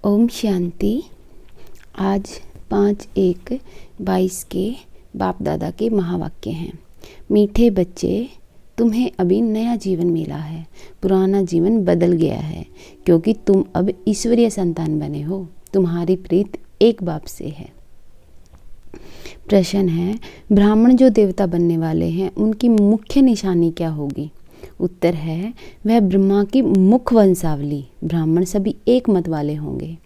ओम शांति। आज 5/1/22 के बाप दादा के महावाक्य हैं। मीठे बच्चे, तुम्हें अभी नया जीवन मिला है। पुराना जीवन बदल गया है क्योंकि तुम अब ईश्वरीय संतान बने हो। तुम्हारी प्रीत एक बाप से है। प्रश्न है, ब्राह्मण जो देवता बनने वाले हैं उनकी मुख्य निशानी क्या होगी? उत्तर है, वह ब्रह्मा की मुख वंशावली। ब्राह्मण सभी एक मत वाले होंगे।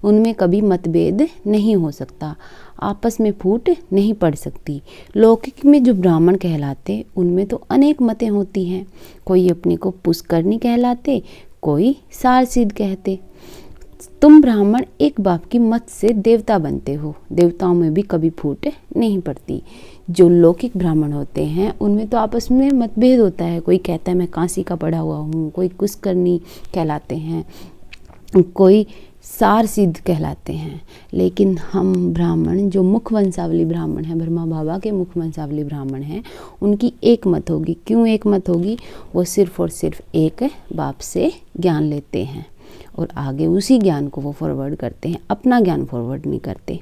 उनमें कभी मतभेद नहीं हो सकता, आपस में फूट नहीं पड़ सकती। लौकिक में जो ब्राह्मण कहलाते उनमें तो अनेक मतें होती हैं। कोई अपने को पुष्करणी कहलाते, कोई सारसिद्ध कहते। तुम ब्राह्मण एक बाप की मत से देवता बनते हो। देवताओं में भी कभी फूट नहीं पड़ती। जो लौकिक ब्राह्मण होते हैं उनमें तो आपस में मतभेद होता है। कोई कहता है मैं काशी का पढ़ा हुआ हूँ, कोई पुष्करणी कहलाते हैं, कोई सार सिद्ध कहलाते हैं। लेकिन हम ब्राह्मण जो मुख वंशावली ब्राह्मण हैं, ब्रह्मा बाबा के मुख वंशावली ब्राह्मण हैं, उनकी एक मत होगी। क्यों एक मत होगी? वो सिर्फ और सिर्फ एक बाप से ज्ञान लेते हैं और आगे उसी ज्ञान को वो फॉरवर्ड करते हैं, अपना ज्ञान फॉरवर्ड नहीं करते।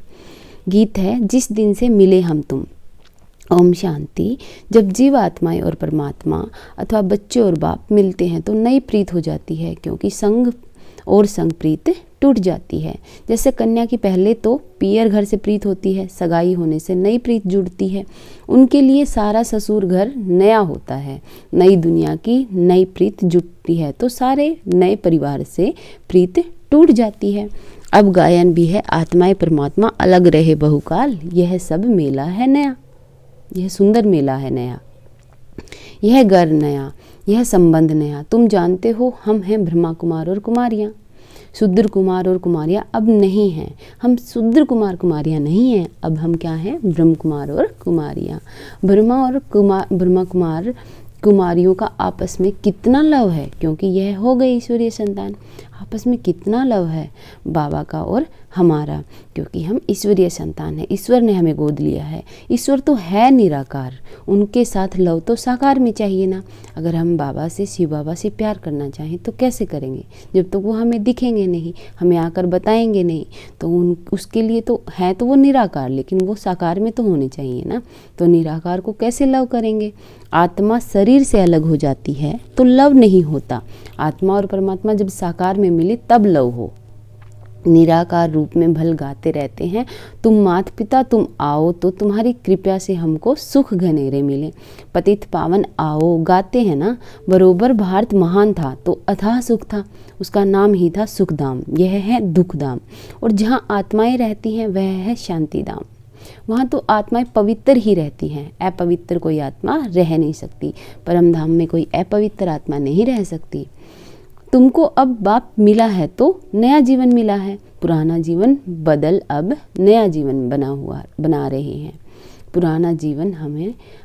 गीत है, जिस दिन से मिले हम तुम। ओम शांति। जब जीव आत्माएं और परमात्मा अथवा बच्चे और बाप मिलते हैं तो नई प्रीत हो जाती है, क्योंकि संग और संग प्रीत टूट जाती है। जैसे कन्या की पहले तो पियर घर से प्रीत होती है, सगाई होने से नई प्रीत जुड़ती है। उनके लिए सारा ससुर घर नया होता है। नई दुनिया की नई प्रीत जुटती है तो सारे नए परिवार से प्रीत टूट जाती है। अब गायन भी है, आत्माएं परमात्मा अलग रहे बहुकाल, यह सब मेला है नया। यह सुंदर मेला है नया, यह घर नया, यह संबंध नया। तुम जानते हो हम हैं ब्रह्मा कुमार और कुमारियाँ। शूद्र कुमार और कुमारियाँ अब नहीं हैं। हम शूद्र कुमार कुमारियाँ नहीं हैं, अब हम क्या हैं? ब्रह्म कुमार और कुमारियाँ। ब्रह्मा कुमार कुमारियों का आपस में कितना लव है, क्योंकि यह हो गई ईश्वरीय संतान। आपस में कितना लव है बाबा का और हमारा, क्योंकि हम ईश्वरीय संतान हैं। ईश्वर ने हमें गोद लिया है। ईश्वर तो है निराकार, उनके साथ लव तो साकार में चाहिए ना। अगर हम बाबा से, शिव बाबा से प्यार करना चाहें तो कैसे करेंगे? जब तक तो वो हमें दिखेंगे नहीं, हमें आकर बताएंगे नहीं। तो उसके लिए तो है तो वो निराकार, लेकिन वो साकार में तो होने चाहिए ना। तो निराकार को कैसे लव करेंगे? आत्मा शरीर से अलग हो जाती है तो लव नहीं होता। आत्मा और परमात्मा जब साकार में मिले तब लव हो। निराकार रूप में भल गाते रहते हैं, तुम मात पिता तुम आओ तो तुम्हारी कृपा से हमको सुख घनेरे मिले। पतित पावन आओ गाते हैं ना। बरोबर भारत महान था तो अथाह सुख था, उसका नाम ही था सुखधाम। यह है दुखधाम। और जहाँ आत्माएं रहती हैं वह है शांतिधाम। वहाँ तो आत्माएं पवित्र ही रहती हैं, अपवित्र कोई आत्मा रह नहीं सकती। परम धाम में कोई अपवित्र आत्मा नहीं रह सकती। तुमको अब बाप मिला है तो नया जीवन मिला है। पुराना जीवन बदल अब नया जीवन बना रहे हैं। पुराना जीवन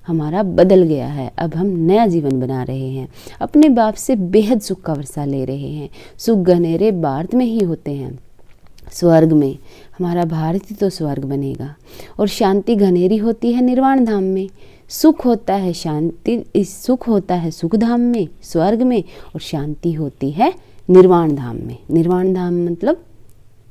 हमारा बदल गया है, अब हम नया जीवन बना रहे हैं। अपने बाप से बेहद सुख का वर्षा ले रहे हैं। सुख घनेरे भारत में ही होते हैं, स्वर्ग में। हमारा भारत ही तो स्वर्ग बनेगा। और शांति घनेरी होती है निर्वाण धाम में। सुख होता है सुख होता है सुख धाम में, स्वर्ग में, और शांति होती है निर्वाण धाम में। निर्वाण धाम मतलब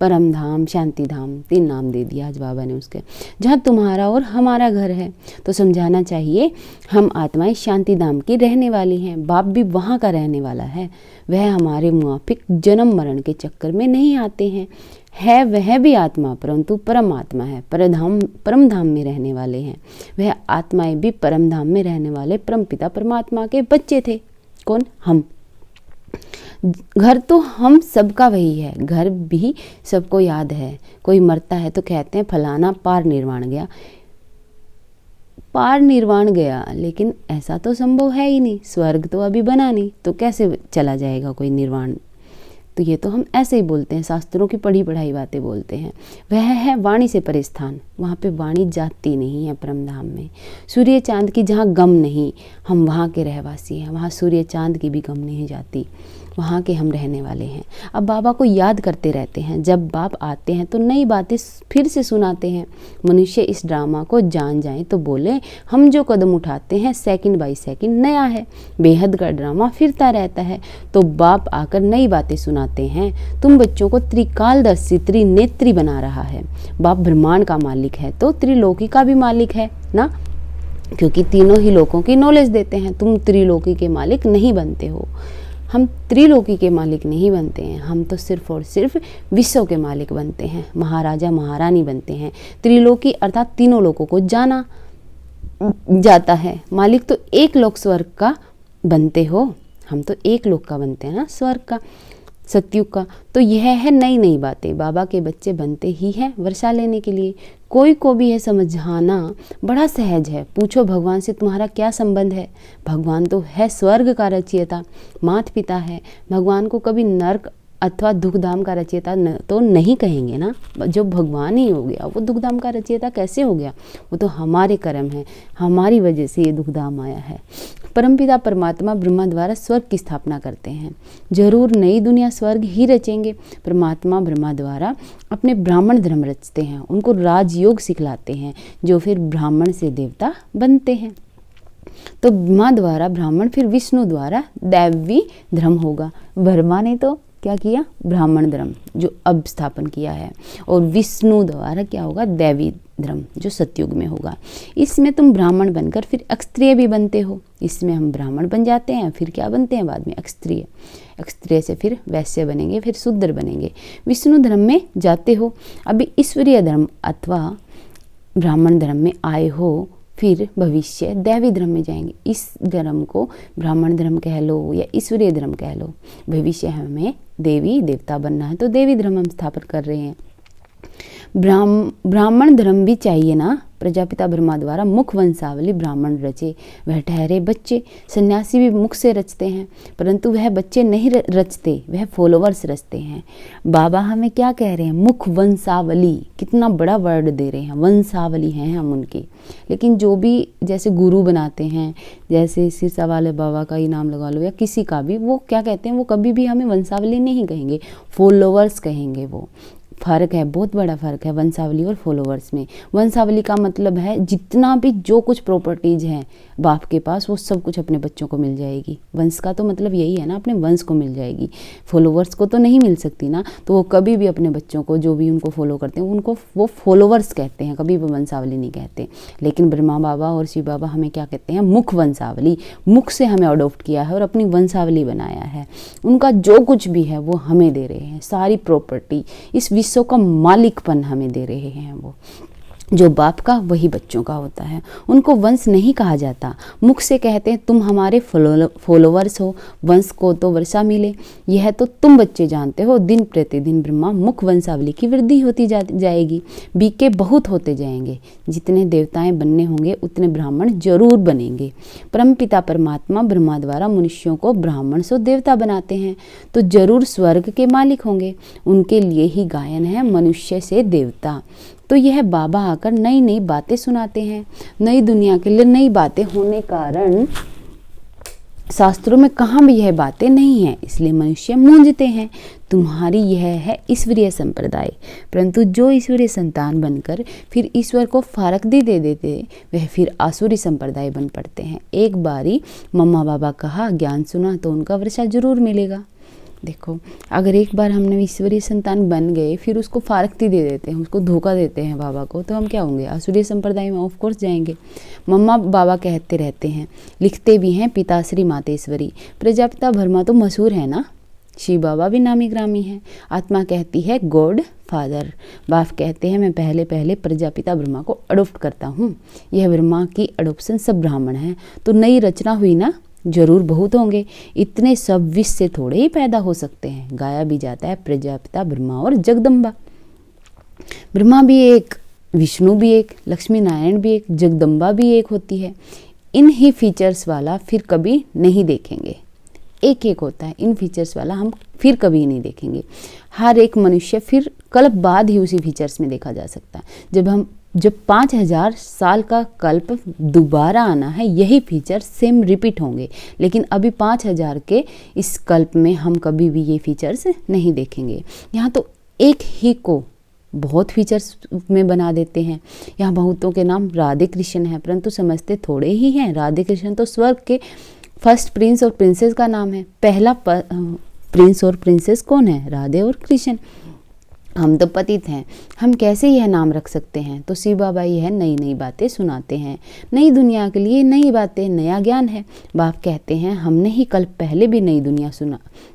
परम धाम, शांति धाम, 3 नाम दे दिया आज बाबा ने उसके। जहाँ तुम्हारा और हमारा घर है। तो समझाना चाहिए हम आत्माएं शांति धाम की रहने वाली हैं। बाप भी वहाँ का रहने वाला है। वह हमारे मुआफिक जन्म मरण के चक्कर में नहीं आते हैं। है वह भी आत्मा, परंतु परम आत्मा है। परम धाम में रहने वाले हैं। वह आत्माएं भी परम धाम में रहने वाले परम पिता परमात्मा के बच्चे थे। कौन? हम। घर तो हम सबका वही है। घर भी सबको याद है। कोई मरता है तो कहते हैं फलाना पार निर्वाण गया। पार निर्वाण गया, लेकिन ऐसा तो संभव है ही नहीं। स्वर्ग तो अभी बना नहीं, तो कैसे चला जाएगा कोई निर्वाण? तो ये तो हम ऐसे ही बोलते हैं, शास्त्रों की पढ़ी पढ़ाई बातें बोलते हैं। वह है वाणी से परे स्थान। वहाँ पे वाणी जाती नहीं है परम धाम में। सूर्य चांद की जहाँ गम नहीं, हम वहाँ के रहवासी हैं। वहाँ सूर्य चांद की भी गम नहीं जाती। वहाँ के हम रहने वाले हैं। अब बाबा को याद करते रहते हैं। जब बाप आते हैं तो नई बातें फिर से सुनाते हैं। मनुष्य इस ड्रामा को जान जाए तो बोले हम जो कदम उठाते हैं सेकंड बाय सेकंड नया है। बेहद का ड्रामा फिरता रहता है। तो बाप आकर नई बातें सुनाते बनाते हैं। तुम बच्चों को त्रिकालदर्शी त्रिनेत्री बना रहा है। बाप ब्रह्मांड का मालिक है तो त्रिलोकी का भी मालिक है ना, क्योंकि तीनों ही लोकों की नॉलेज देते हैं। तुम त्रिलोकी के मालिक नहीं बनते हो, हम त्रिलोकी के मालिक नहीं बनते हैं, हम तो सिर्फ और सिर्फ विश्व के मालिक बनते हैं, महाराजा महारानी बनते हैं। त्रिलोकी अर्थात तीनों लोकों को जाना जाता है। मालिक तो एक लोक स्वर्ग का बनते हो, हम तो एक लोक का बनते हैं ना, स्वर्ग का, सतयुग का। तो यह है नई नई बातें। बाबा के बच्चे बनते ही हैं वर्षा लेने के लिए। कोई को भी यह समझाना बड़ा सहज है। पूछो भगवान से तुम्हारा क्या संबंध है? भगवान तो है स्वर्ग का रचयिता, माता पिता है। भगवान को कभी नर्क अथवा दुखधाम का रचयिता तो नहीं कहेंगे ना। जो भगवान ही हो गया वो दुखधाम का रचयिता कैसे हो गया? वो तो हमारे कर्म है, हमारी वजह से ये दुखधाम आया है। परमपिता परमात्मा ब्रह्मा द्वारा स्वर्ग की स्थापना करते हैं। जरूर नई दुनिया स्वर्ग ही रचेंगे। परमात्मा ब्रह्मा द्वारा अपने ब्राह्मण धर्म रचते हैं, उनको राजयोग सिखलाते हैं, जो फिर ब्राह्मण से देवता बनते हैं। तो ब्रह्मा द्वारा ब्राह्मण, फिर विष्णु द्वारा दैवी धर्म होगा। ब्रह्मा ने तो क्या किया? ब्राह्मण धर्म जो अब स्थापन किया है, और विष्णु द्वारा क्या होगा? दैवी धर्म जो सतयुग में होगा। इसमें तुम ब्राह्मण बनकर फिर अक्षत्रिय भी बनते हो। इसमें हम ब्राह्मण बन जाते हैं, फिर क्या बनते हैं बाद में? अक्षत्रिय। अक्षत्रिय से फिर वैश्य बनेंगे, फिर शूद्र बनेंगे। विष्णु धर्म में जाते हो, अभी ईश्वरीय धर्म अथवा ब्राह्मण धर्म में आए हो, फिर भविष्य दैवी धर्म में जाएंगे। इस धर्म को ब्राह्मण धर्म कह लो या ईश्वरीय धर्म कह लो। भविष्य हमें देवी देवता बनना है, तो देवी धर्म हम स्थापित कर रहे हैं। ब्राह्मण धर्म भी चाहिए ना। प्रजापिता ब्रह्मा द्वारा मुख वंशावली ब्राह्मण रचे, वह ठहरे बच्चे। सन्यासी भी मुख से रचते हैं, परंतु वह बच्चे नहीं रचते, वह फॉलोवर्स रचते हैं। बाबा हमें क्या कह रहे हैं? मुख वंशावली, कितना बड़ा वर्ड दे रहे हैं। वंशावली हैं हम उनकी। लेकिन जो भी जैसे गुरु बनाते हैं, जैसे सिरसा वाले बाबा का ही नाम लगा लो या किसी का भी, वो क्या कहते हैं? वो कभी भी हमें वंशावली नहीं कहेंगे, फॉलोवर्स कहेंगे। वो फ़र्क है, बहुत बड़ा फ़र्क है वंशावली और फॉलोवर्स में। वंशावली का मतलब है जितना भी जो कुछ प्रॉपर्टीज़ हैं बाप के पास, वो सब कुछ अपने बच्चों को मिल जाएगी। वंश का तो मतलब यही है ना, अपने वंश को मिल जाएगी। फॉलोवर्स को तो नहीं मिल सकती ना, तो वो कभी भी अपने बच्चों को, जो भी उनको फॉलो करते हैं, उनको वो फॉलोवर्स कहते हैं, कभी भी वंशावली नहीं कहते। लेकिन ब्रह्मा बाबा और शिव बाबा हमें क्या कहते हैं? मुख वंशावली। मुख से हमें अडॉप्ट किया है और अपनी वंशावली बनाया है। उनका जो कुछ भी है वो हमें दे रहे हैं, सारी प्रॉपर्टी, इस विश्व का मालिकपन हमें दे रहे हैं। वो जो बाप का वही बच्चों का होता है। उनको वंश नहीं कहा जाता। मुख से कहते हैं तुम हमारे फॉलोवर्स हो, वंश को तो वर्षा मिले, यह तो तुम बच्चे जानते हो। दिन प्रतिदिन ब्रह्मा मुख वंशावली की वृद्धि होती जाएगी, बीके बहुत होते जाएंगे। जितने देवताएं बनने होंगे उतने ब्राह्मण जरूर बनेंगे। परमपिता परमात्मा ब्रह्मा द्वारा मनुष्यों को ब्राह्मण से देवता बनाते हैं, तो जरूर स्वर्ग के मालिक होंगे। उनके लिए ही गायन है मनुष्य से देवता। तो यह बाबा आकर नई नई बातें सुनाते हैं। नई दुनिया के लिए नई बातें होने कारण शास्त्रों में कहाँ भी यह बातें नहीं हैं, इसलिए मनुष्य मूंझते हैं। तुम्हारी यह है ईश्वरीय संप्रदाय, परंतु जो ईश्वरीय संतान बनकर फिर ईश्वर को फारकदी दे देते, वह फिर आसुरी संप्रदाय बन पड़ते हैं। एक बारी मम्मा बाबा कहा, ज्ञान सुना तो उनका वर्षा जरूर मिलेगा। देखो, अगर एक बार हमने ईश्वरीय संतान बन गए, फिर उसको फारकती दे देते हैं, उसको धोखा देते हैं बाबा को, तो हम क्या होंगे? आसुरी संप्रदाय में ऑफ कोर्स जाएंगे। मम्मा बाबा कहते रहते हैं, लिखते भी हैं, पिताश्री मातेश्वरी। प्रजापिता ब्रह्मा तो मशहूर है ना, शिव बाबा भी नामी ग्रामी है। आत्मा कहती है गॉड फादर। बाप कहते हैं मैं पहले पहले प्रजापिता ब्रह्मा को अडोप्ट करता हूँ। यह ब्रह्मा की अडोप्शन सब ब्राह्मण है, तो नई रचना हुई ना, जरूर बहुत होंगे। इतने सब विष से थोड़े ही पैदा हो सकते हैं। गाया भी जाता है प्रजापिता ब्रह्मा और जगदम्बा। ब्रह्मा भी एक, विष्णु भी एक, लक्ष्मी नारायण भी एक, जगदम्बा भी एक होती है। इन ही फीचर्स वाला फिर कभी नहीं देखेंगे। एक एक होता है, इन फीचर्स वाला हम फिर कभी नहीं देखेंगे। हर एक मनुष्य फिर कल्प बाद ही उसी फीचर्स में देखा जा सकता है। जब 5000 साल का कल्प दोबारा आना है, यही फीचर सेम रिपीट होंगे। लेकिन अभी 5000 के इस कल्प में हम कभी भी ये फीचर्स नहीं देखेंगे। यहाँ तो एक ही को बहुत फीचर्स में बना देते हैं। यहाँ बहुतों के नाम राधे कृष्ण हैं, परंतु समझते थोड़े ही हैं। राधे कृष्ण तो स्वर्ग के फर्स्ट प्रिंस और प्रिंसेस का नाम है। प्रिंस और प्रिंसेस कौन है? राधे और कृष्ण। हम तो पतित हैं, हम कैसे यह नाम रख सकते हैं? तो शिव बाबा यह नई नई बातें सुनाते हैं, नई दुनिया के लिए नई बातें, नया ज्ञान है। बाप कहते हैं हमने ही कल पहले भी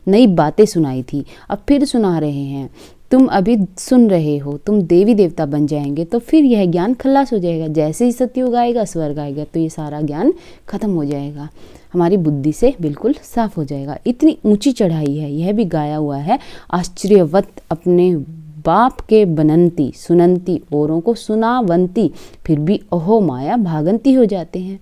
नई बातें सुनाई थी, अब फिर सुना रहे हैं। तुम अभी सुन रहे हो, तुम देवी देवता बन जाएंगे तो फिर यह ज्ञान खल्लास हो जाएगा। जैसे ही सतयुग आएगा, स्वर्ग आएगा, तो ये सारा ज्ञान खत्म हो जाएगा, हमारी बुद्धि से बिल्कुल साफ हो जाएगा। इतनी ऊंची चढ़ाई है, यह भी गाया हुआ है। आश्चर्यवत अपने बाप के बनंती सुनंती, औरों को सुनावंती, फिर भी अहो माया भागंती हो जाते हैं।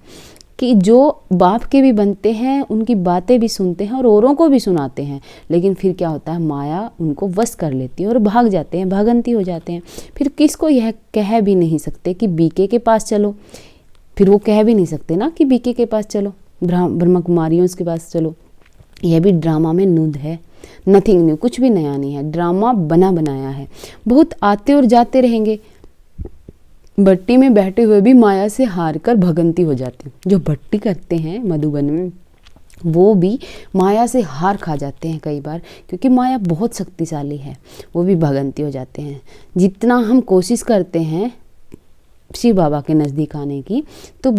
कि जो बाप के भी बनते हैं, उनकी बातें भी सुनते हैं और औरों को भी सुनाते हैं, लेकिन फिर क्या होता है, माया उनको वश कर लेती है और भाग जाते हैं, भागंती हो जाते हैं। फिर किसको यह कह भी नहीं सकते कि बीके के पास चलो, फिर वो कह भी नहीं सकते ना कि बीके के पास चलो, ब्रह्मा कुमारियों के पास चलो। यह भी ड्रामा में नूद है, नथिंग न्यू, कुछ भी नया नहीं है, ड्रामा बना बनाया है। बहुत आते और जाते रहेंगे, भट्टी में बैठे हुए भी माया से हार कर भगंती हो जाते हैं। जो भट्टी करते हैं मधुबन में, वो भी माया से हार खा जाते हैं कई बार, क्योंकि माया बहुत शक्तिशाली है, वो भी भगंती हो जाते हैं। जितना हम कोशिश करते हैं शिव बाबा के नज़दीक आने की, तो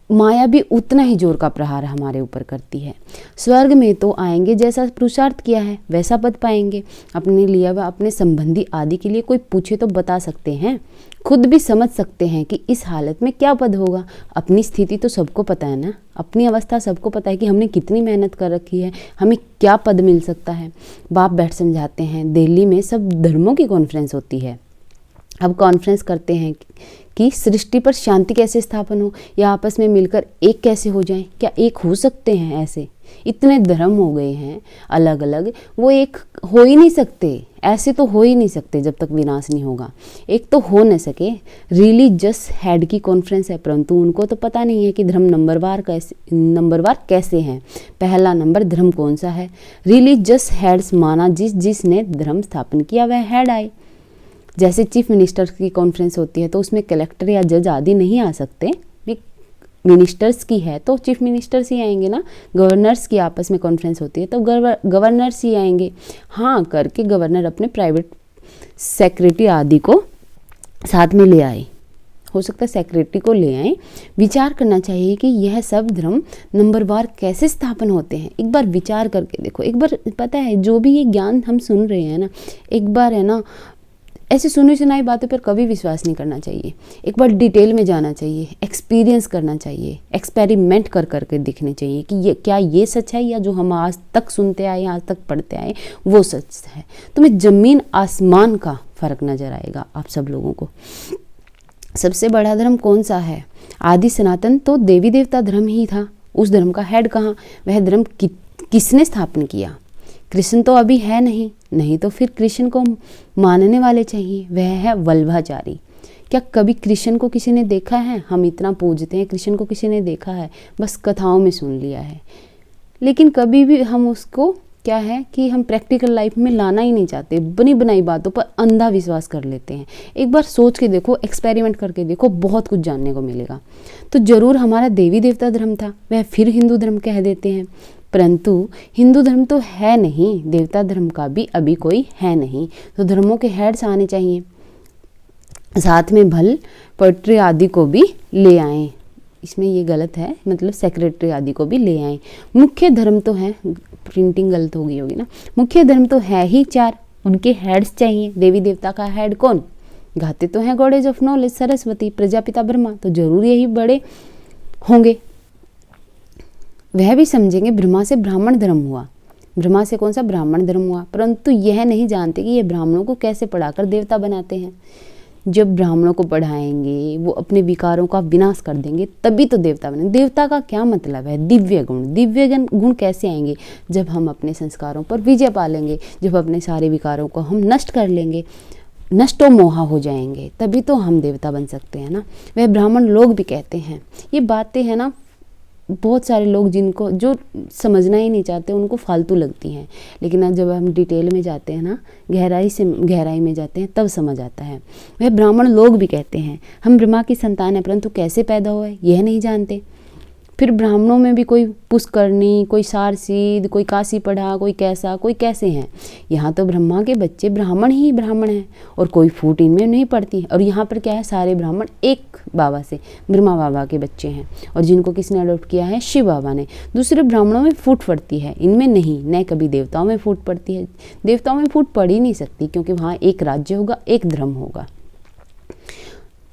माया भी उतना ही जोर का प्रहार हमारे ऊपर करती है। स्वर्ग में तो आएंगे, जैसा पुरुषार्थ किया है वैसा पद पाएंगे। अपने लिए व अपने संबंधी आदि के लिए कोई पूछे तो बता सकते हैं, खुद भी समझ सकते हैं कि इस हालत में क्या पद होगा। अपनी स्थिति तो सबको पता है ना, अपनी अवस्था सबको पता है कि हमने कितनी मेहनत कर रखी है, हमें क्या पद मिल सकता है। बाप बैठ समझाते हैं। दिल्ली में सब धर्मों की कॉन्फ्रेंस होती है। अब कॉन्फ्रेंस करते हैं कि सृष्टि पर शांति कैसे स्थापन हो, या आपस में मिलकर एक कैसे हो जाएं। क्या एक हो सकते हैं? ऐसे इतने धर्म हो गए हैं अलग अलग, वो एक हो ही नहीं सकते, ऐसे तो हो ही नहीं सकते जब तक विनाश नहीं होगा। एक तो हो न सके। रिलीजियस हेड की कॉन्फ्रेंस है, परंतु उनको तो पता नहीं है कि धर्म नंबरवार कैसे हैं। पहला नंबर धर्म कौन सा है। रिलीजियस हेड्स माना जिसने धर्म स्थापन किया वह हेड आए। जैसे चीफ मिनिस्टर्स की कॉन्फ्रेंस होती है तो उसमें कलेक्टर या जज आदि नहीं आ सकते, मिनिस्टर्स की है तो चीफ मिनिस्टर्स ही आएंगे ना। गवर्नर्स की आपस में कॉन्फ्रेंस होती है तो गवर्नर्स ही आएंगे। हाँ करके गवर्नर अपने प्राइवेट सेक्रेटरी आदि को साथ में ले आए, हो सकता है सेक्रेटरी को ले आए। विचार करना चाहिए कि यह सब धर्म नंबरवार कैसे स्थापन होते हैं। एक बार विचार करके देखो, एक बार पता है जो भी ये ज्ञान हम सुन रहे हैं ना, एक बार है ना, ऐसे सुनी सुनाई बातों पर कभी विश्वास नहीं करना चाहिए। एक बार डिटेल में जाना चाहिए, एक्सपीरियंस करना चाहिए, एक्सपेरिमेंट कर करके देखने चाहिए कि ये क्या ये सच है, या जो हम आज तक सुनते आए, आज तक पढ़ते आए वो सच है। तुम्हें जमीन आसमान का फर्क नजर आएगा आप सब लोगों को। सबसे बड़ा धर्म कौन सा है? आदि सनातन तो देवी देवता धर्म ही था। उस धर्म का हेड कहाँ? वह धर्म किसने स्थापन किया? कृष्ण तो अभी है नहीं तो फिर कृष्ण को मानने वाले चाहिए। वह है वल्लभाचारी। क्या कभी कृष्ण को किसी ने देखा है? हम इतना पूजते हैं, कृष्ण को किसी ने देखा है? बस कथाओं में सुन लिया है, लेकिन कभी भी हम उसको क्या है कि हम प्रैक्टिकल लाइफ में लाना ही नहीं चाहते। बनी बनाई बातों पर अंधा विश्वास कर लेते हैं। एक बार सोच के देखो, एक्सपेरिमेंट करके देखो, बहुत कुछ जानने को मिलेगा। तो जरूर हमारा देवी देवता धर्म था, वह फिर हिंदू धर्म कह देते हैं, परंतु हिंदू धर्म तो है नहीं, देवता धर्म का भी अभी कोई है नहीं। तो धर्मों के हेड्स आने चाहिए, साथ में भल पोएट्री आदि को भी ले आएं। इसमें ये गलत है, मतलब सेक्रेटरी आदि को भी ले आएं। मुख्य धर्म तो है, प्रिंटिंग गलत हो गई होगी ना। मुख्य धर्म तो है ही 4, उनके हेड्स चाहिए। देवी देवता का हेड कौन? गाते तो हैं goddess of knowledge Saraswati, Prajapita Brahma, तो जरूर यही बड़े होंगे। वह भी समझेंगे ब्रह्मा से ब्राह्मण धर्म हुआ। ब्रह्मा से कौन सा? ब्राह्मण धर्म हुआ। परंतु यह नहीं जानते कि ये ब्राह्मणों को कैसे पढ़ाकर देवता बनाते हैं। जब ब्राह्मणों को पढ़ाएंगे, वो अपने विकारों का विनाश कर देंगे, तभी तो देवता बनेंगे। देवता का क्या मतलब है? दिव्य गुण। दिव्य गुण कैसे आएंगे? जब हम अपने संस्कारों पर विजय पालेंगे, जब अपने सारे विकारों को हम नष्ट कर लेंगे, नष्टो मोहा हो जाएंगे, तभी तो हम देवता बन सकते हैं ना। वह ब्राह्मण लोग भी कहते हैं। ये बातें हैं ना, बहुत सारे लोग जिनको जो समझना ही नहीं चाहते उनको फालतू लगती हैं, लेकिन जब हम डिटेल में जाते हैं ना, गहराई में जाते हैं, तब समझ आता है। वह ब्राह्मण लोग भी कहते हैं हम ब्रह्मा की संतान है, परंतु कैसे पैदा हुए यह नहीं जानते। फिर ब्राह्मणों में भी कोई पुष्करणी, कोई सारसीद, कोई काशी पढ़ा, कोई कैसा, कोई कैसे हैं। यहाँ तो ब्रह्मा के बच्चे ब्राह्मण ही ब्राह्मण हैं और कोई फूट इनमें नहीं पड़ती। और यहाँ पर क्या है, सारे ब्राह्मण एक बाबा से, ब्रह्मा बाबा के बच्चे हैं, और जिनको किसने अडॉप्ट किया है, शिव बाबा ने। दूसरे ब्राह्मणों में फूट पड़ती है, इनमें नहीं। न कभी देवताओं में फूट पड़ती है, देवताओं में फूट पड़ ही नहीं सकती, क्योंकि वहाँ एक राज्य होगा, एक धर्म होगा।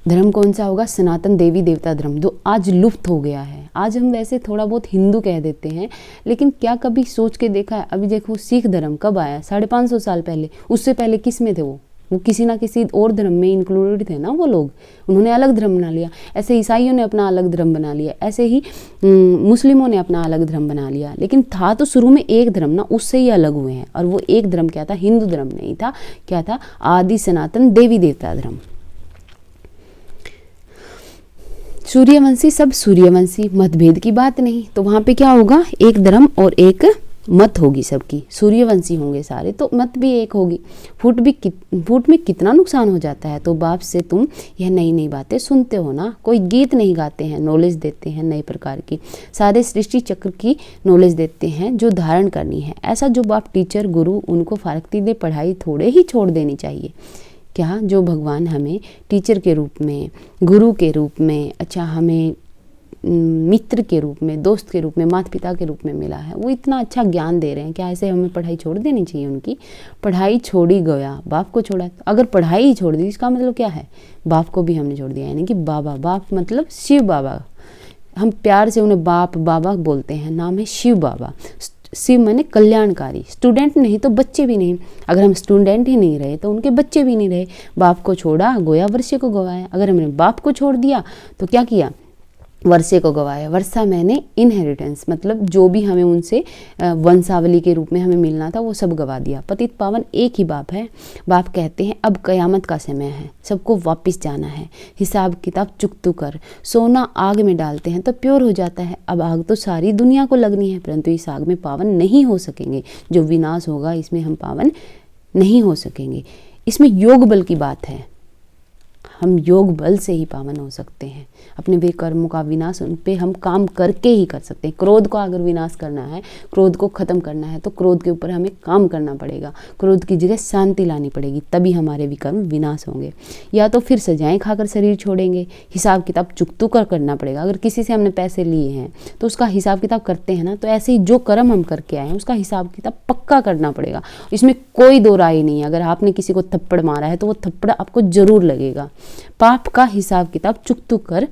धर्म कौन सा होगा, सनातन देवी देवता धर्म, जो आज लुप्त हो गया है। आज हम वैसे थोड़ा बहुत हिंदू कह देते हैं, लेकिन क्या कभी सोच के देखा है, अभी देखो सिख धर्म कब आया, 550 साल पहले। उससे पहले किस में थे वो किसी ना किसी और धर्म में इंक्लूडेड थे ना वो लोग, उन्होंने अलग धर्म बना लिया। ऐसे ईसाइयों ने अपना अलग धर्म बना लिया, ऐसे ही मुस्लिमों ने अपना अलग धर्म बना लिया। लेकिन था तो शुरू में एक धर्म ना, उससे ही अलग हुए हैं। और वो एक धर्म क्या था, हिंदू धर्म नहीं था, क्या था, आदि सनातन देवी देवता धर्म। सूर्यवंशी सब सूर्यवंशी, मतभेद की बात नहीं। तो वहाँ पे क्या होगा, एक धर्म और एक मत होगी सबकी, सूर्यवंशी होंगे सारे, तो मत भी एक होगी। फूट में कितना नुकसान हो जाता है। तो बाप से तुम यह नई नई बातें सुनते हो ना, कोई गीत नहीं गाते हैं, नॉलेज देते हैं नए प्रकार की, सारे सृष्टि चक्र की नॉलेज देते हैं जो धारण करनी है। ऐसा जो बाप टीचर गुरु उनको फारकती दे, पढ़ाई थोड़े ही छोड़ देनी चाहिए। क्या जो भगवान हमें टीचर के रूप में, गुरु के रूप में, अच्छा हमें मित्र के रूप में, दोस्त के रूप में, माता पिता के रूप में मिला है, वो इतना अच्छा ज्ञान दे रहे हैं, क्या ऐसे हमें पढ़ाई छोड़ देनी चाहिए उनकी। पढ़ाई छोड़ी गया, बाप को छोड़ा। अगर पढ़ाई ही छोड़ दी, इसका मतलब क्या है, बाप को भी हमने छोड़ दिया। यानी कि बाबा, बाप मतलब शिव बाबा, हम प्यार से उन्हें बाप बाबा बोलते हैं, नाम है शिव बाबा। शिव माने कल्याणकारी। स्टूडेंट नहीं तो बच्चे भी नहीं, अगर हम स्टूडेंट ही नहीं रहे तो उनके बच्चे भी नहीं रहे। बाप को छोड़ा, गोया वर्षे को गवाया। अगर हमने बाप को छोड़ दिया तो क्या किया, वर्षे को गवाया। वर्षा मैंने इनहेरिटेंस, मतलब जो भी हमें उनसे वंशावली के रूप में हमें मिलना था वो सब गवा दिया। पतित पावन एक ही बाप है। बाप कहते हैं अब कयामत का समय है, सबको वापस जाना है, हिसाब किताब चुकतू कर। सोना आग में डालते हैं तो प्योर हो जाता है। अब आग तो सारी दुनिया को लगनी है, परंतु इस आग में पावन नहीं हो सकेंगे। जो विनाश होगा इसमें हम पावन नहीं हो सकेंगे। इसमें योग बल की बात है, हम योग बल से ही पावन हो सकते हैं। अपने वे कर्मों का विनाश उन पे हम काम करके ही कर सकते हैं। क्रोध को अगर विनाश करना है, क्रोध को ख़त्म करना है, तो क्रोध के ऊपर हमें काम करना पड़ेगा। क्रोध की जगह शांति लानी पड़ेगी, तभी हमारे विकर्म विनाश होंगे। या तो फिर सजाएं खाकर शरीर छोड़ेंगे, हिसाब किताब चुकतू कर करना पड़ेगा। अगर किसी से हमने पैसे लिए हैं तो उसका हिसाब किताब करते हैं ना, तो ऐसे ही जो कर्म हम करके आए हैं उसका हिसाब किताब पक्का करना पड़ेगा। इसमें कोई दो राय नहीं है। अगर आपने किसी को थप्पड़ मारा है तो वो थप्पड़ आपको जरूर लगेगा। पाप का हिसाब किताब चुकतू कर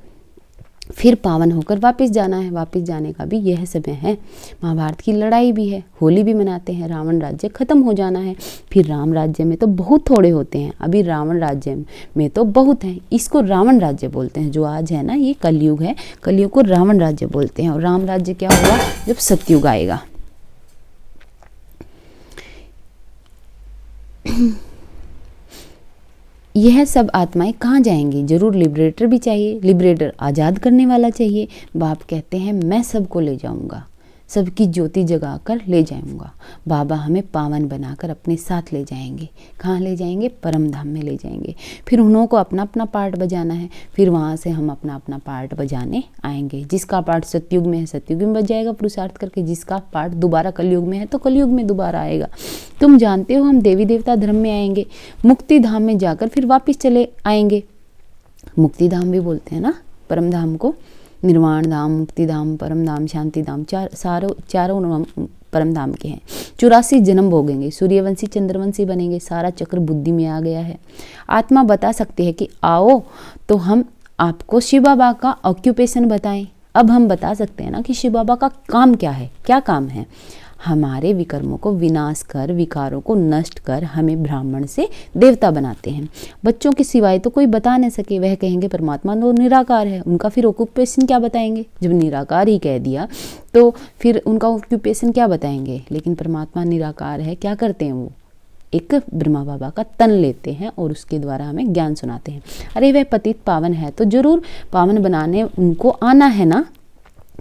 फिर पावन होकर वापस जाना है। वापस जाने का भी यह समय है। महाभारत की लड़ाई भी है, होली भी मनाते हैं। रावण राज्य खत्म हो जाना है, फिर राम राज्य में तो बहुत थोड़े होते हैं, अभी रावण राज्य में तो बहुत हैं। इसको रावण राज्य बोलते हैं। जो आज है ना, ये कलयुग है, कलयुग को रावण राज्य बोलते हैं। और राम राज्य क्या होगा, जब सतयुग आएगा। यह सब आत्माएं कहाँ जाएंगी, जरूर लिबरेटर भी चाहिए। लिबरेटर आज़ाद करने वाला चाहिए। बाप कहते हैं मैं सबको ले जाऊंगा, सबकी ज्योति जगाकर ले जाऊंगा। बाबा हमें पावन बनाकर अपने साथ ले जाएंगे। कहाँ ले जाएंगे, परम धाम में ले जाएंगे। फिर उन्हों को अपना अपना पार्ट बजाना है, फिर वहाँ से हम अपना अपना पार्ट बजाने आएंगे। जिसका पार्ट सतयुग में है सतयुग में बजाएगा पुरुषार्थ करके, जिसका पार्ट दोबारा कलयुग में है तो कलयुग में दोबारा आएगा। तुम जानते हो हम देवी देवता धर्म में आएंगे, मुक्ति धाम में जाकर फिर वापस चले आएंगे। मुक्ति धाम भी बोलते हैं ना परम धाम को, निर्वाण धाम, मुक्ति धाम, परम धाम, शांति धाम, चारों परम धाम के हैं। 84 जन्म भोगेंगे, सूर्यवंशी चंद्रवंशी बनेंगे। सारा चक्र बुद्धि में आ गया है। आत्मा बता सकते हैं कि आओ तो हम आपको शिव बाबा का ऑक्यूपेशन बताएं। अब हम बता सकते हैं ना कि शिव बाबा का काम क्या है, क्या काम है। हमारे विकर्मों को विनाश कर, विकारों को नष्ट कर हमें ब्राह्मण से देवता बनाते हैं। बच्चों के सिवाय तो कोई बता नहीं सके, वह कहेंगे परमात्मा तो निराकार है, उनका फिर ऑक्यूपेशन क्या बताएंगे। जब निराकार ही कह दिया तो फिर उनका ऑक्यूपेशन क्या बताएंगे। लेकिन परमात्मा निराकार है, क्या करते हैं वो, एक ब्रह्मा बाबा का तन लेते हैं और उसके द्वारा हमें ज्ञान सुनाते हैं। अरे वह पतित पावन है तो जरूर पावन बनाने उनको आना है ना।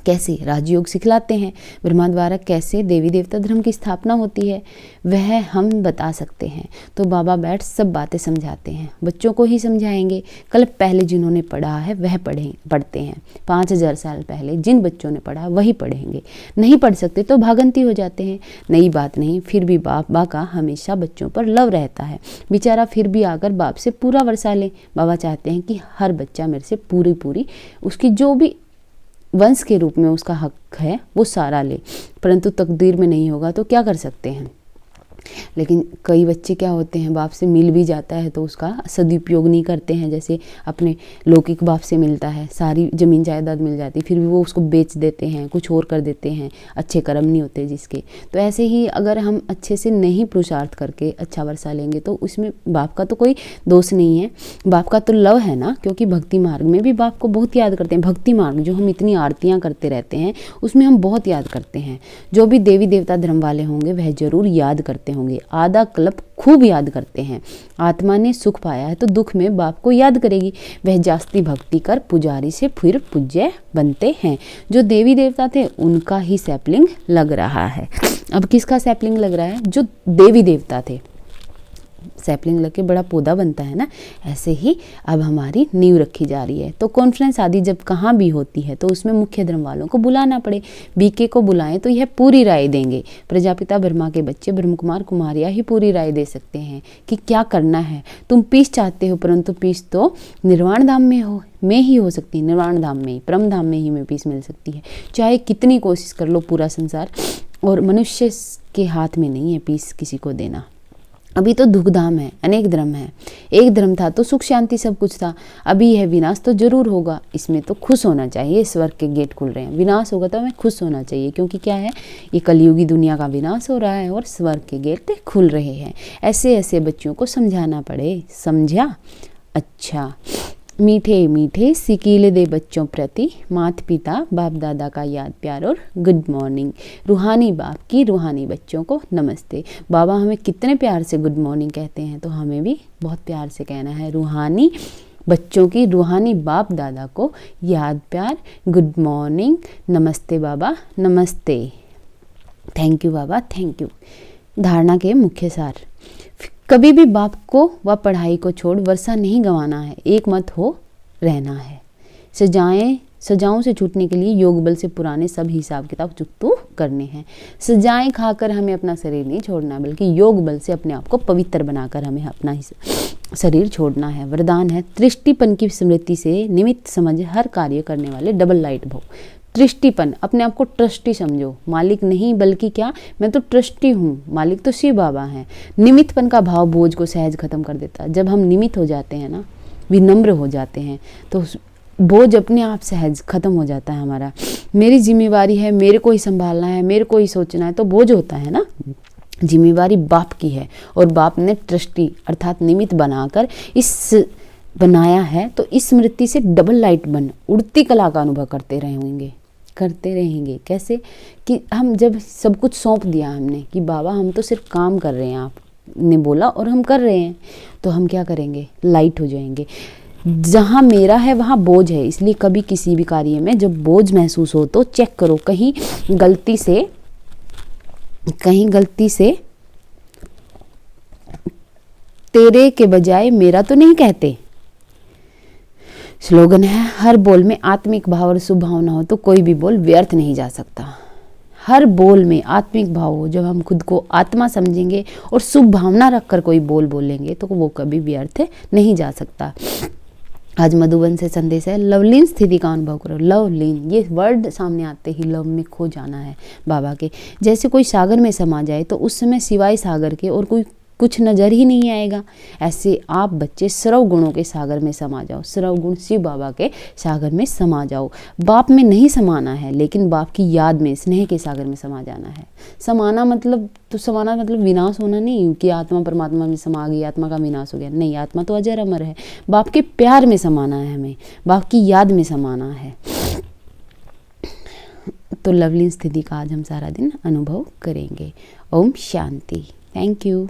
कैसे राजयोग सिखलाते हैं, ब्रह्मा द्वारा कैसे देवी देवता धर्म की स्थापना होती है वह हम बता सकते हैं। तो बाबा बैठ सब बातें समझाते हैं, बच्चों को ही समझाएंगे। कल पहले जिन्होंने पढ़ा है वह पढ़ते हैं, 5000 साल पहले जिन बच्चों ने पढ़ा वही पढ़ेंगे। नहीं पढ़ सकते तो भागंती हो जाते हैं, नई बात नहीं। फिर भी बाबा का हमेशा बच्चों पर लव रहता है, बेचारा फिर भी आकर बाप से पूरा वर्षा ले। बाबा चाहते हैं कि हर बच्चा मेरे से पूरी उसकी जो भी वंश के रूप में उसका हक है वो सारा ले, परंतु तकदीर में नहीं होगा तो क्या कर सकते हैं। लेकिन कई बच्चे क्या होते हैं, बाप से मिल भी जाता है तो उसका सदुपयोग नहीं करते हैं। जैसे अपने लौकिक बाप से मिलता है, सारी ज़मीन जायदाद मिल जाती, फिर भी वो उसको बेच देते हैं, कुछ और कर देते हैं, अच्छे कर्म नहीं होते जिसके। तो ऐसे ही अगर हम अच्छे से नहीं पुरुषार्थ करके अच्छा वर्षा लेंगे तो उसमें बाप का तो कोई दोष नहीं है, बाप का तो लव है ना। क्योंकि भक्ति मार्ग में भी बाप को बहुत याद करते हैं। भक्ति मार्ग जो हम इतनी आरतियाँ करते रहते हैं उसमें हम बहुत याद करते हैं। जो भी देवी देवता धर्म वाले होंगे वह जरूर याद करते होंगे, आधा कल्प खूब याद करते हैं। आत्मा ने सुख पाया है तो दुख में बाप को याद करेगी। वह जास्ती भक्ति कर पुजारी से फिर पूज्य बनते हैं। जो देवी देवता थे उनका ही सैपलिंग लग रहा है। अब किसका सैपलिंग लग रहा है? जो देवी देवता थे। सैपलिंग लग के बड़ा पौधा बनता है ना, ऐसे ही अब हमारी नींव रखी जा रही है। तो कॉन्फ्रेंस आदि जब कहाँ भी होती है तो उसमें मुख्य धर्म वालों को बुलाना पड़े। बीके को बुलाएं तो यह पूरी राय देंगे। प्रजापिता ब्रह्मा के बच्चे ब्रह्म कुमार कुमारियाँ ही पूरी राय दे सकते हैं कि क्या करना है। तुम पीस चाहते हो, परंतु पीस तो निर्वाण धाम में ही हो सकती है, निर्वाण धाम में ही, परम धाम में ही में पीस मिल सकती है। चाहे कितनी कोशिश कर लो पूरा संसार, और मनुष्य के हाथ में नहीं है पीस किसी को देना। अभी तो दुखधाम है, अनेक धर्म है। एक धर्म था तो सुख शांति सब कुछ था, अभी यह विनाश तो जरूर होगा। इसमें तो खुश होना चाहिए, स्वर्ग के गेट खुल रहे हैं। विनाश होगा तो हमें खुश होना चाहिए, क्योंकि क्या है, ये कलयुगी दुनिया का विनाश हो रहा है और स्वर्ग के गेट खुल रहे हैं। ऐसे ऐसे बच्चों को समझाना पड़े, समझा? अच्छा। मीठे मीठे सिकीले दे बच्चों प्रति माता पिता बाप दादा का याद प्यार और गुड मॉर्निंग। रूहानी बाप की रूहानी बच्चों को नमस्ते। बाबा हमें कितने प्यार से गुड मॉर्निंग कहते हैं, तो हमें भी बहुत प्यार से कहना है। रूहानी बच्चों की रूहानी बाप दादा को याद प्यार, गुड मॉर्निंग, नमस्ते बाबा, नमस्ते। Thank you Baba, thank you. धारणा के मुख्य सार। कभी भी बाप को व पढ़ाई को छोड़ वर्षा नहीं गंवाना है, एक मत हो रहना है। सजाओं से छूटने के लिए योग बल से पुराने सब हिसाब किताब चुकतू करने हैं। सजाएं खाकर हमें अपना शरीर नहीं छोड़ना, बल्कि योग बल से अपने आप को पवित्र बनाकर हमें अपना शरीर छोड़ना है। वरदान है दृष्टिपन की स्मृति से निमित्त समझ हर कार्य करने वाले डबल लाइट भो। दृष्टिपन, अपने आप को ट्रस्टी समझो, मालिक नहीं बल्कि क्या, मैं तो ट्रस्टी हूँ, मालिक तो शिव बाबा हैं। निमित्तपन का भाव बोझ को सहज खत्म कर देता है। जब हम निमित्त हो जाते हैं ना, विनम्र हो जाते हैं, तो बोझ अपने आप सहज खत्म हो जाता है हमारा। मेरी जिम्मेवारी है, मेरे को ही संभालना है, मेरे को ही सोचना है, तो बोझ होता है ना। जिम्मेवारी बाप की है, और बाप ने ट्रस्टी अर्थात निमित्त बनाकर बनाया है, तो इस स्मृति से डबल लाइट बन उड़ती कला का अनुभव करते रहेंगे। कैसे कि हम जब सब कुछ सौंप दिया हमने कि बाबा हम तो सिर्फ काम कर रहे हैं, आपने बोला और हम कर रहे हैं, तो हम क्या करेंगे, लाइट हो जाएंगे। जहाँ मेरा है वहाँ बोझ है, इसलिए कभी किसी भी कार्य में जब बोझ महसूस हो तो चेक करो, कहीं गलती से तेरे के बजाय मेरा तो नहीं कहते। स्लोगन है, हर बोल में आत्मिक भाव और शुभ भावना हो तो कोई भी बोल व्यर्थ नहीं जा सकता। हर बोल में आत्मिक भाव हो, जब हम खुद को आत्मा समझेंगे और शुभ भावना रखकर कोई बोल बोलेंगे तो वो कभी व्यर्थ नहीं जा सकता। आज मधुबन से संदेश है, लवलीन स्थिति का अनुभव करो। लवलीन, ये वर्ड सामने आते ही लव में खो जाना है बाबा के। जैसे कोई सागर में समा जाए तो उस समय सिवाय सागर के और कोई कुछ नजर ही नहीं आएगा। ऐसे आप बच्चे सर्व गुणों के सागर में समा जाओ, सर्व गुण शिव बाबा के सागर में समा जाओ। बाप में नहीं समाना है, लेकिन बाप की याद में स्नेह के सागर में समा जाना है। समाना मतलब विनाश होना नहीं कि आत्मा परमात्मा में समा गई, आत्मा का विनाश हो गया, नहीं। आत्मा तो अजर अमर है। बाप के प्यार में समाना है, हमें बाप की याद में समाना है। तो लवलीन स्थिति का आज हम सारा दिन अनुभव करेंगे। ओम शांति। Thank you.